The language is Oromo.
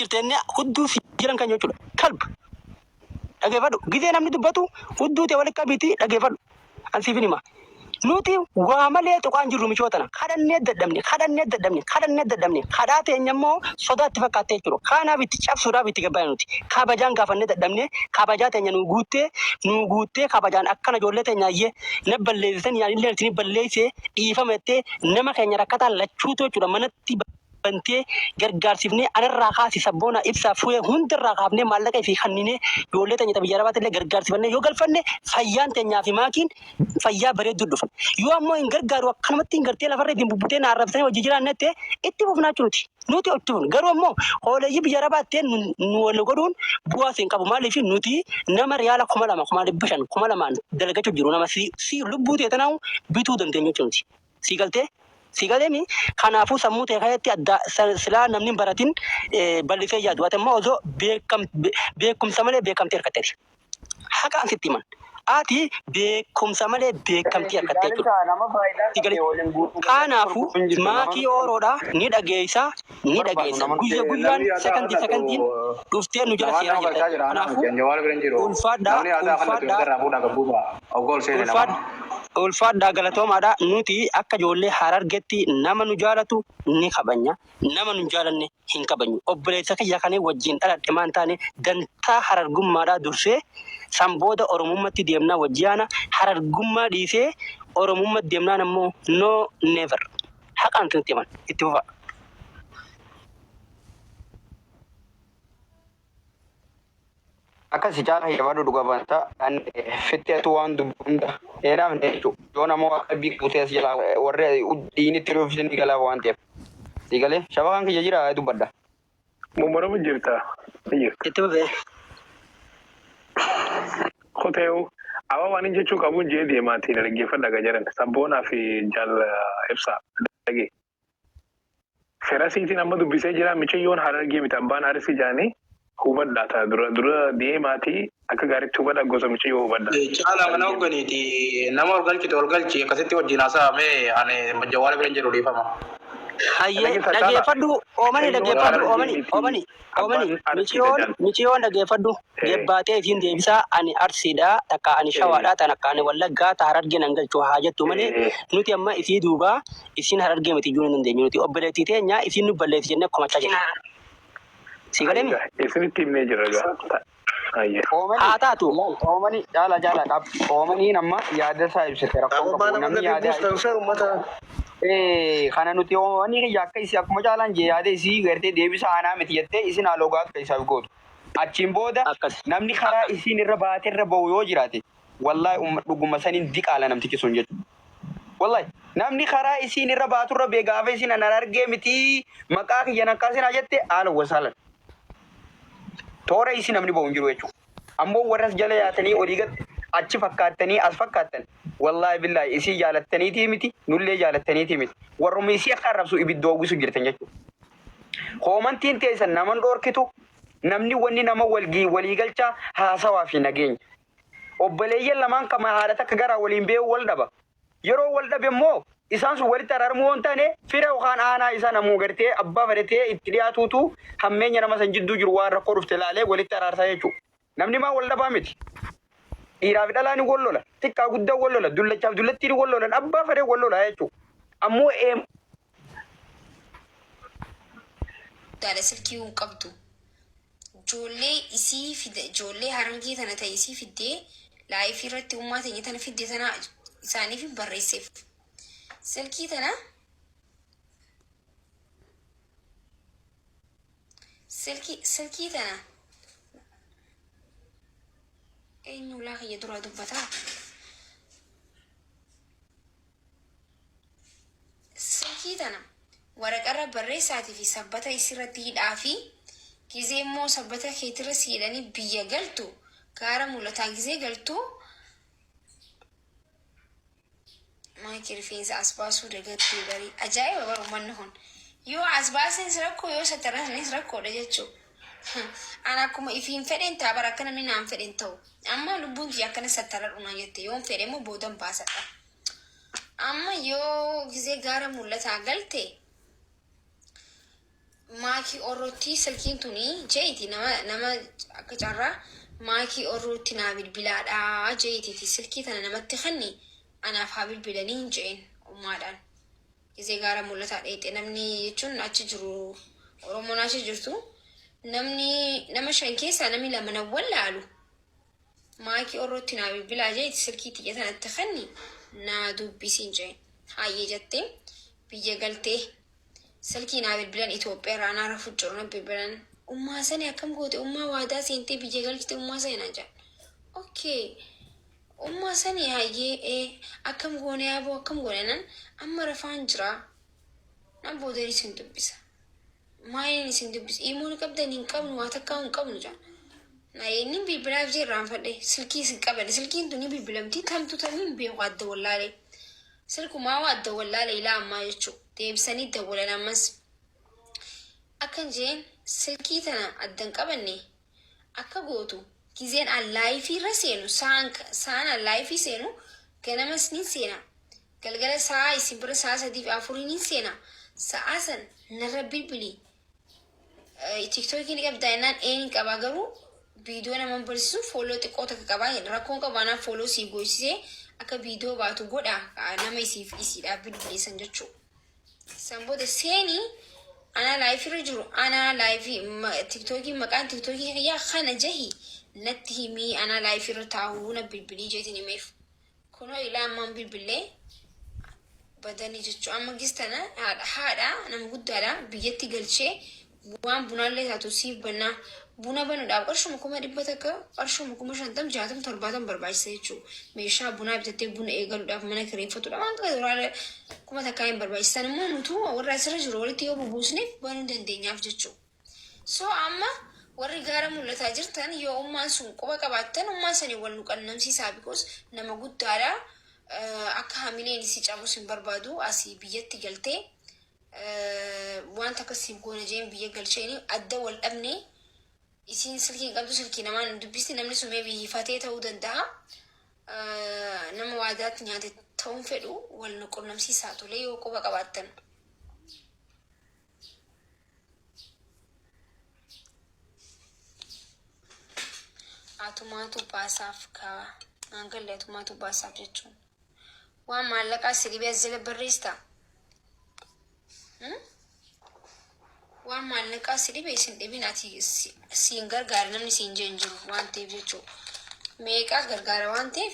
jirtenne hudduu fi jiran kan jechuudha. Kalb dhageeffadhu gizee namni dubbatu hudduu ta'e walitti qabiti dhageeffadhu ansiifin hima. Nuti waa malee tuqaan jirru michootana kadhannee dadhabne kadhaa teenya immoo sodaatti fakkaatee jiru. Kanaaf itti cabsuudhaaf itti gabbaa'e nuti kabajaan gaafannee dadhabne kabajaa teenya nu guuttee kabajaan akkana ijoollee teenya iyyee na balleessisan yaanillee isin balleessee dhiifamettee nama keenya rakkataan lachuutu jechuudha manatti bantee gargaarsifnee anarraa kaasi sabboona ibsaa fu'ee hundarraa kaafnee maallaqa fi kanninee ijoollee teenya biyya arabaatti illee gargaarsifannee yoo galfanne fayyaan teenyaa fi maakiin fayyaa bareedduu dhufan. Yoo ammoo hin gargaaru akkanumatti hin gartee lafarra ittiin bubbutee naarrabsanii hojii jiraannettee itti fufnaa jiruuti. Nuti itti fufnu garuu ammoo hooleeyyii biyya arabaatti nu wal godhuun bu'aa siin qabu maaliif nuti nama riyaala 2,000 2,500 2,200 dalagachuu jiru nama si lubbuu ta'e tanaahu bituu dandeenyu jechuuti. Si galtee Sigalemi kanaafuu sammuu ta'e keessatti adda silaa namni baratin bal'isee yaadu. Ati immoo osoo beekumsa malee beekamtii harkatteeti. Haqa asitti himan. Ati beekumsa malee beekamtii harkattee jechuudha. Kanaafuu maakii ooroodhaa ni dhageessa. Guyyaan sekandiin dhuftee nu jala seenaa jirti. Kanaafuu ulfaadhaa galatoomaadhaa nuti akka ijoollee Harargeetti nama nu jaalatu ni kabanya nama nu jaalanne hin kabanyu. Obboleessa kiyya kanee wajjin dhaladhe maan taane dantaa harargummaadhaa dursee sanbooda oromummaatti deemnaa wajjiyaana harargummaa dhiisee oromummaatti deemnaan ammoo no never haqaan itti himan itti fufa. Akka si caala yaabaduu dhuga banta kan fitteetu waan dubbunda dheeraaf ne jechuudha. Yoo namoo akka biqiltuutees jala warra dhiinitti dhuufisanii galaa waan ta'eef. Sigalee shaba kan kiyya jira dubbadda. Mummaramu jirta. Itti fufee. Koteewu awa waan jechuu qabuun jee deemaati dhaggeeffadha gajaran sabboonaa fi jaal ibsaa dhagee. Ferasiitiin amma dubbisee jira michayyoon Harargee miti abbaan Arsii jaanii. Hubadhaa dura deemaati akka gaariitti hubadhaa gosa michiyyoo hubadhaa. Caalaa mana hoogganiiti nama olgalchi akkasitti wajjin haasa'amee ani jawaala bira jiru dhiifama. Hayyee dhageeffadhu oomani michiyyoon dhageeffadhu gebbaatee isiin deebisaa ani Arsiidhaa takka ani Shawaadhaa tan akka ani Wallaggaa ta Harargee nan galchuu haa jettu malee nuti amma isii duubaa isiin Harargee miti iyyuu hin dandeenyu nuti obboleettii teenya isiin nu balleessi jennee komachaa jirra. Sigalemi. Isinitti himnee jirra gaa. Haa taatu. Oomani jaala qab. Oomanii nama yaada isaa ibsite rakkoo qabu namni yaada. Kana nuti oomanii yakka isii akkuma jaalan jee yaada isii gartee deebisa aanaa miti jettee isin haaloogaa akka isaaf gootu. Achiin booda namni karaa isiin irra baatee irra bahu yoo jiraate wallahi dhuguma saniin diqaala namtichi sun jechuudha. Wallahi namni karaa isiin irra baatu irra beegaafa isiin an Harargee miti maqaa kiyyan akkaasinaa jette haala wasaalan. Toora isi namni bahu hin jiru jechuudha. Ammoo warras jala yaatanii olii gad achi fakkaattanii as fakkaattan wallahi billahi isii jaalattaniitii miti nullee jaalattaniitii miti. Warrummi isii akka arrabsu ibiddoo uwwisu jirtan jechuudha. Hoomantiin teessan naman dhoorkitu namni wanni nama walii galchaa haasawaa fi nageenya. Obboleeyyan lamaan kama haadha takka garaa waliin beeku wal dhaba. Yeroo wal dhabe immoo isaan sun walitti araarmuu waan taane fira yookaan aanaa isaa namuu gartee abbaa fedhatee itti dhiyaatuutu hammeenya nama san jidduu jiru waan rakkoo dhufte laalee walitti araarsaa jechuudha. Namni maa wal dhabaa miti. Dhiiraaf dhalaan wal lola, xiqqaa guddaa wal lola, dullachaaf dullattiin wal lolan abbaa fedhee wal lola jechuudha. Ammoo Daala silkii hin qabdu. Ijoollee Harargee tana ta'e isii fiddee laayifii irratti uumaa teenya tana fiddee tana isaaniif barreesseef. Silkii tana eenyu laa kiyya dura dubbataa? Silkii tana waraqarra barreessaatii fi sabbata isirratti hidhaa fi gizee immoo sabbata keetirra siidhanii biyya galtu gaara mul'ataa gizee galtu maakii rifeensa as baasuu dagattee barii ajaa'iba bara uummanni kun yoo as baaseenis rakkoo yoo sattaranis rakkoodha jechuudha. Ana akkuma ifiin fedhen ta'a bara akka namni naan fedhen ta'u amma lubbuun kiyya akkana sattara dhuma jette yoon fedhe immoo boodan baasadha. Amma yoo gizee gaara mul'ataa galte maakii orrootti silkiin tuni jeeti nama akka carraa maakii orrootti naa bilbilaadhaa jeetiiti silkii tana namatti kanni anaaf haa bilbilanii hin jeen ummaadhaan gizee gaara mul'ataa dheexee namni jechuun achi jiru oromoon achi jirtu nama shan keessaa namni lama na wallaalu maakii orrootti naa bilbilaa jeeti silkii xiyya tanatti kanni naa dubbisiin jeen hayyee jettee biyya galtee silkii naa bilbilan Itoophiyaa irraa naa rafu jiru na bilbilan ummaa sani akkam goote ummaa waadaa seentee biyya galchite ummaa sani naan jedhan okay ummaa sani hayyee akkam goone yaaboo akkam goone nan amma rafaan jira nan boodeen isin dubbisa maayin isin dubbisa imoon qabdan hin qabnu waa takkaa hin qabnu jedhan na inni bilbilaaf jee irraan fadhe silkii isin qabadhe silkiin tuni bilbilamtii tamtu tamiin beeku adda wallaalee silkumaa waa adda wallaalee ilaa ammaa jechuu deebisanii dawwalan ammas akkan jeen silkii tana addan qabanne akka gootu gizeen allaayifii irra seenu saan allaayifii seenu ganamas nin seena galgala saa isin bira saa 3 fi 4 nin seena sa'a san narra bilbilii tiktookii ni qabdaa jennaan een qabaa garuu viidiyoo nama barsiisu fooloo xiqqoo takka qabaa rakkoon qabaanaa fooloo sii goysisee akka viidiyoo baatu godha nama isiif isiidhaaf bilbileessan jechuu sanbooda seeni ana laayifii irra jiru ana laayifii tiktookii maqaan tiktookii kiyyaa kana jahi natti himii ana laayifii irra taa'uu na bilbilii jeetiin himeef kunoo ilaa ammaan bilbilee badanii jechuu amma gistana haadha nama guddaadha biyyatti galchee waan bunaallee taatu siif bannaa buna banuudhaaf qarshuma 100 takka qarshuma 50 60 70 barbaachisa jechuu meeshaa bunaa bitattee buna eegaluudhaaf mana kireeffatuudha waan qabu kuma takkaa hin barbaachisan immoo nutu warra asirra jiru walitti yoo bubuusneef banuu dandeenyaaf jechuu so amma warri gaara mul'ataa jirtan yoo ummaan sun quba qabaattan ummaan sanii wal nu qunnamsiisaa because nama guddaadha akka hamileen isii cabus hin barbaadu asii biyyatti galtee wanta akkasiif goona jeen biyya galcheeni adda wal dhabne isin silkiin qabdu silkii namaan dubbisti namni sumee biyyifatee ta'uu danda'a nama waadaatti nyaate ta'uun fedhu wal nu qunnamsiisaa tolee yoo quba qabaattan. Atumaatu baasaaf kaa maangalee atumaatu baasaaf jechuun waan maallaqaa sirrii jala barreessaa. Waan maallaqaa sirrii isin dhibinaati siin gargaara namni siin jeen jiru waan ta'eef jechuudha. Meeqaa gargaara waan ta'eef